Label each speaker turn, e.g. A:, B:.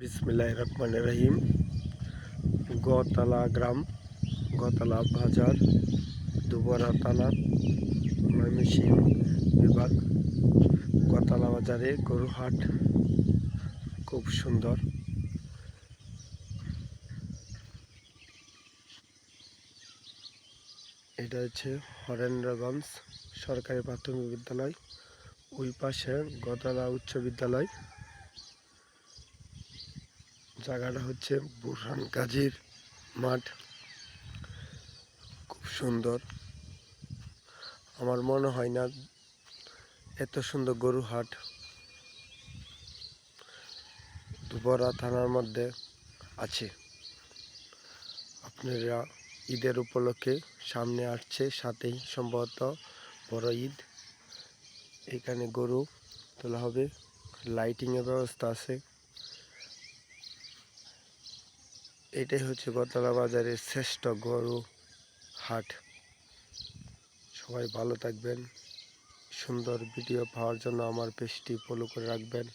A: বিসমিল্লাহির রহমানির রহিম। গোতলা গ্রাম, গোতলা বাজার, দুবরা থানা, ময়মনসিংহ বিভাগ। গোতলা বাজারে গরু হাট খুব সুন্দর। এটা হচ্ছে হরেন্দ্রগঞ্জ সরকারি প্রাথমিক বিদ্যালয়, ওই পাশে গোতলা উচ্চ বিদ্যালয়। জায়গাটা হচ্ছে বুরহান গাজীর মাঠ, খুব সুন্দর। আমার মনে হয় না এত সুন্দর গরু হাট দুবরা থানার মধ্যে আছে। আপনারা ঈদের উপলক্ষে সামনে আসছে, সাথেই সম্ভবত বড় ঈদ। এখানে গরু তোলা হবে, লাইটিংয়ের ব্যবস্থা আছে। এটাই হচ্ছে গোতলা বাজারের শ্রেষ্ঠ গরু হাট। সবাই ভালো থাকবেন। সুন্দর ভিডিও পাওয়ার জন্য আমার পেজটি ফলো করে রাখবেন।